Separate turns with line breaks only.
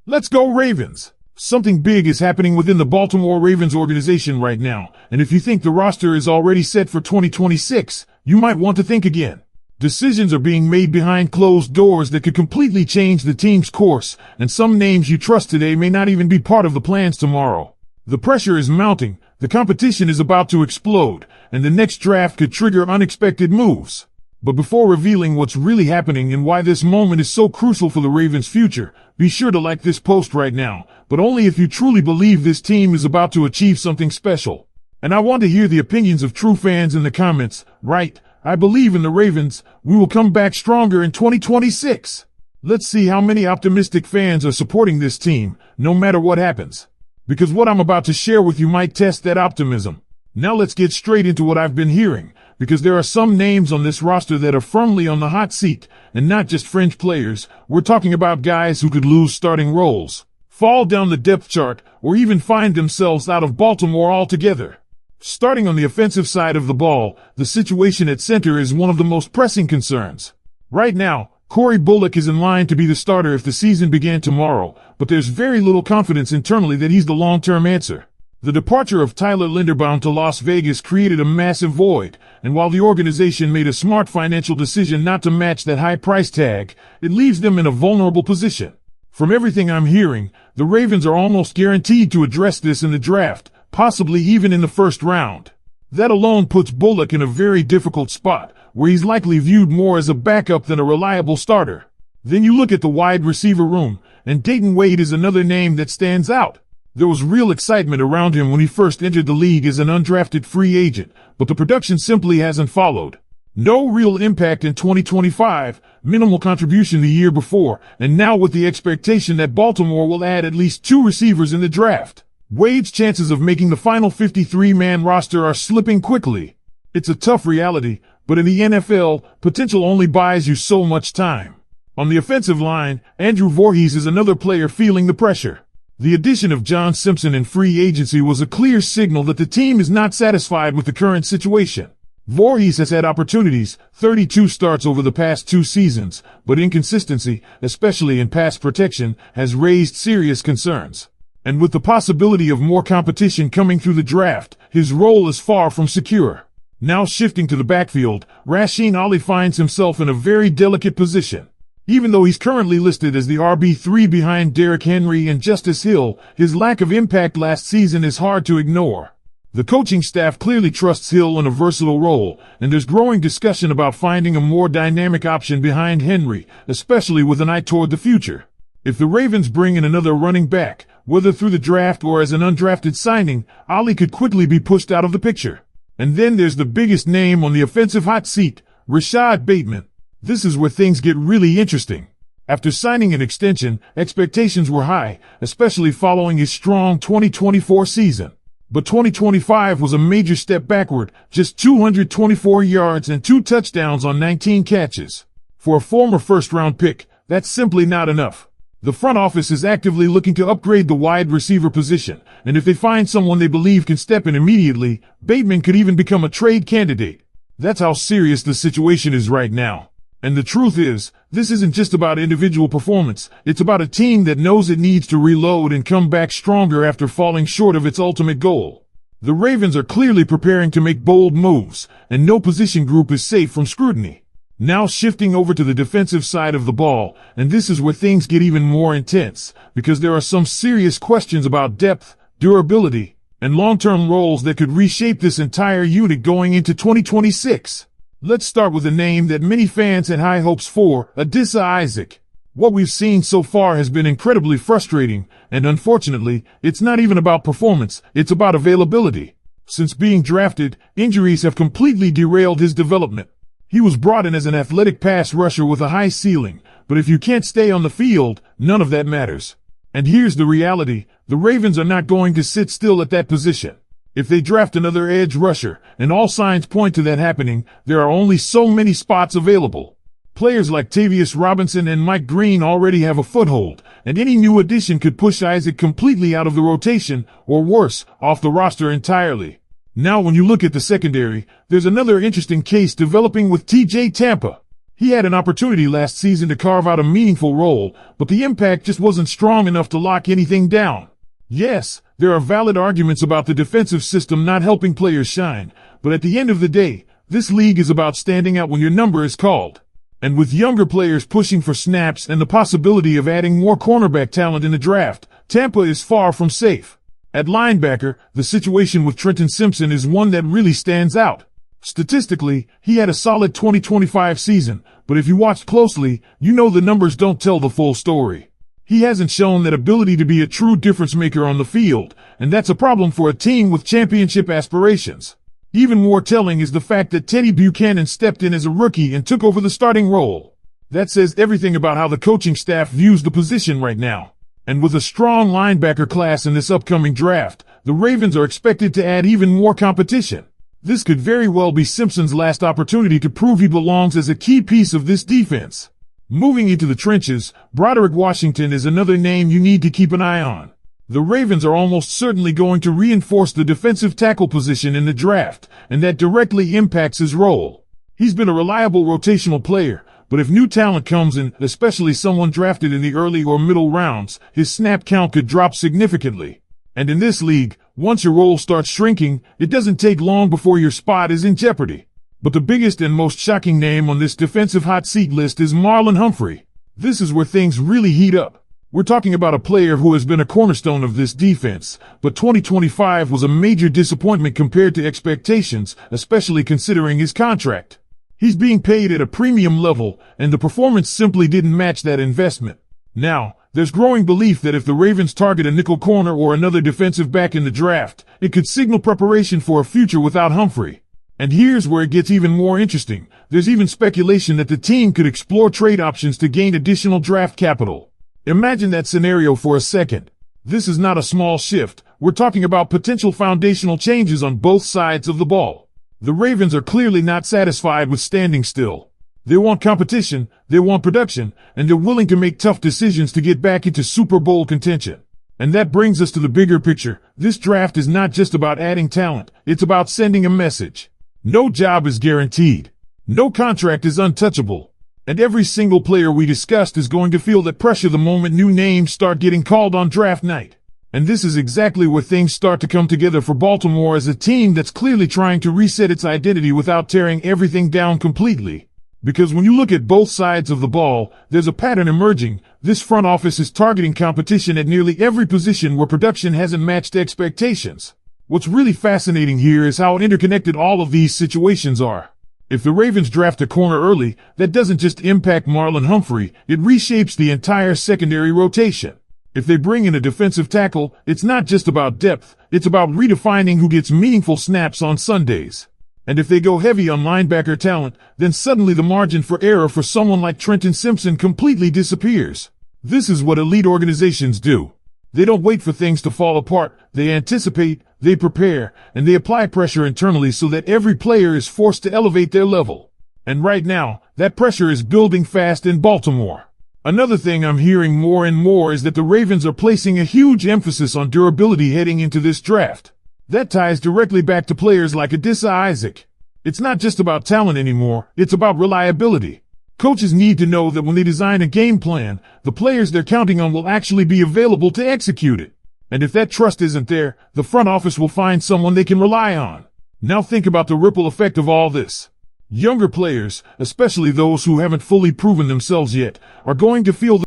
Let's go Ravens! Something big is happening within the Baltimore Ravens organization right now, and if you think the roster is already set for 2026, you might want to think again. Decisions are being made behind closed doors that could completely change the team's course, and some names you trust today may not even be part of the plans tomorrow. The pressure is mounting, the competition is about to explode, and the next draft could trigger unexpected moves. But before revealing what's really happening and why this moment is so crucial for the Ravens' future, be sure to like this post right now, but only if you truly believe this team is about to achieve something special. And I want to hear the opinions of true fans in the comments. Right, I believe in the Ravens. We will come back stronger in 2026. Let's see how many optimistic fans are supporting this team, no matter what happens. Because what I'm about to share with you might test that optimism. Now let's get straight into what I've been hearing, because there are some names on this roster that are firmly on the hot seat, and not just fringe players. We're talking about guys who could lose starting roles, fall down the depth chart, or even find themselves out of Baltimore altogether. Starting on the offensive side of the ball, the situation at center is one of the most pressing concerns. Right now, Corey Bullock is in line to be the starter if the season began tomorrow, but there's very little confidence internally that he's the long-term answer. The departure of Tyler Linderbaum to Las Vegas created a massive void, and while the organization made a smart financial decision not to match that high price tag, it leaves them in a vulnerable position. From everything I'm hearing, the Ravens are almost guaranteed to address this in the draft, possibly even in the first round. That alone puts Bullock in a very difficult spot, where he's likely viewed more as a backup than a reliable starter. Then you look at the wide receiver room, and Dayton Wade is another name that stands out. There was real excitement around him when he first entered the league as an undrafted free agent, but the production simply hasn't followed. No real impact in 2025, minimal contribution the year before, and now with the expectation that Baltimore will add at least 2 receivers in the draft. Wade's chances of making the final 53-man roster are slipping quickly. It's a tough reality, but in the NFL, potential only buys you so much time. On the offensive line, Andrew Voorhees is another player feeling the pressure. The addition of John Simpson in free agency was a clear signal that the team is not satisfied with the current situation. Voorhees has had opportunities, 32 starts over the past 2 seasons, but inconsistency, especially in pass protection, has raised serious concerns. And with the possibility of more competition coming through the draft, his role is far from secure. Now shifting to the backfield, Rasheen Ali finds himself in a very delicate position. Even though he's currently listed as the RB3 behind Derrick Henry and Justice Hill, his lack of impact last season is hard to ignore. The coaching staff clearly trusts Hill in a versatile role, and there's growing discussion about finding a more dynamic option behind Henry, especially with an eye toward the future. If the Ravens bring in another running back, whether through the draft or as an undrafted signing, Ali could quickly be pushed out of the picture. And then there's the biggest name on the offensive hot seat, Rashad Bateman. This is where things get really interesting. After signing an extension, expectations were high, especially following his strong 2024 season. But 2025 was a major step backward, just 224 yards and 2 touchdowns on 19 catches. For a former first-round pick, that's simply not enough. The front office is actively looking to upgrade the wide receiver position, and if they find someone they believe can step in immediately, Bateman could even become a trade candidate. That's how serious the situation is right now. And the truth is, this isn't just about individual performance, it's about a team that knows it needs to reload and come back stronger after falling short of its ultimate goal. The Ravens are clearly preparing to make bold moves, and no position group is safe from scrutiny. Now shifting over to the defensive side of the ball, and this is where things get even more intense, because there are some serious questions about depth, durability, and long-term roles that could reshape this entire unit going into 2026. Let's start with a name that many fans had high hopes for, Adisa Isaac. What we've seen so far has been incredibly frustrating, and unfortunately, it's not even about performance, it's about availability. Since being drafted, injuries have completely derailed his development. He was brought in as an athletic pass rusher with a high ceiling, but if you can't stay on the field, none of that matters. And here's the reality, the Ravens are not going to sit still at that position. If they draft another edge rusher, and all signs point to that happening, there are only so many spots available. Players like Tavius Robinson and Mike Green already have a foothold, and any new addition could push Isaac completely out of the rotation, or worse, off the roster entirely. Now when you look at the secondary, there's another interesting case developing with TJ Tampa. He had an opportunity last season to carve out a meaningful role, but the impact just wasn't strong enough to lock anything down. Yes, there are valid arguments about the defensive system not helping players shine, but at the end of the day, this league is about standing out when your number is called. And with younger players pushing for snaps and the possibility of adding more cornerback talent in the draft, Tampa is far from safe. At linebacker, the situation with Trenton Simpson is one that really stands out. Statistically, he had a solid 2025 season, but if you watched closely, you know the numbers don't tell the full story. He hasn't shown that ability to be a true difference maker on the field, and that's a problem for a team with championship aspirations. Even more telling is the fact that Teddy Buchanan stepped in as a rookie and took over the starting role. That says everything about how the coaching staff views the position right now. And with a strong linebacker class in this upcoming draft, the Ravens are expected to add even more competition. This could very well be Simpson's last opportunity to prove he belongs as a key piece of this defense. Moving into the trenches, Broderick Washington is another name you need to keep an eye on. The Ravens are almost certainly going to reinforce the defensive tackle position in the draft, and that directly impacts his role. He's been a reliable rotational player, but if new talent comes in, especially someone drafted in the early or middle rounds, his snap count could drop significantly. And in this league, once your role starts shrinking, it doesn't take long before your spot is in jeopardy. But the biggest and most shocking name on this defensive hot seat list is Marlon Humphrey. This is where things really heat up. We're talking about a player who has been a cornerstone of this defense, but 2025 was a major disappointment compared to expectations, especially considering his contract. He's being paid at a premium level, and the performance simply didn't match that investment. Now, there's growing belief that if the Ravens target a nickel corner or another defensive back in the draft, it could signal preparation for a future without Humphrey. And here's where it gets even more interesting. There's even speculation that the team could explore trade options to gain additional draft capital. Imagine that scenario for a second. This is not a small shift. We're talking about potential foundational changes on both sides of the ball. The Ravens are clearly not satisfied with standing still. They want competition, they want production, and they're willing to make tough decisions to get back into Super Bowl contention. And that brings us to the bigger picture. This draft is not just about adding talent, it's about sending a message. No job is guaranteed. No contract is untouchable. And every single player we discussed is going to feel that pressure the moment new names start getting called on draft night. And this is exactly where things start to come together for Baltimore as a team that's clearly trying to reset its identity without tearing everything down completely. Because when you look at both sides of the ball, there's a pattern emerging. This front office is targeting competition at nearly every position where production hasn't matched expectations. What's really fascinating here is how interconnected all of these situations are. If the Ravens draft a corner early, that doesn't just impact Marlon Humphrey, it reshapes the entire secondary rotation. If they bring in a defensive tackle, it's not just about depth, it's about redefining who gets meaningful snaps on Sundays. And if they go heavy on linebacker talent, then suddenly the margin for error for someone like Trenton Simpson completely disappears. This is what elite organizations do. They don't wait for things to fall apart, they anticipate, they prepare, and they apply pressure internally so that every player is forced to elevate their level. And right now, that pressure is building fast in Baltimore. Another thing I'm hearing more and more is that the Ravens are placing a huge emphasis on durability heading into this draft. That ties directly back to players like Adisa Isaac. It's not just about talent anymore, it's about reliability. Coaches need to know that when they design a game plan, the players they're counting on will actually be available to execute it. And if that trust isn't there, the front office will find someone they can rely on. Now think about the ripple effect of all this. Younger players, especially those who haven't fully proven themselves yet, are going to feel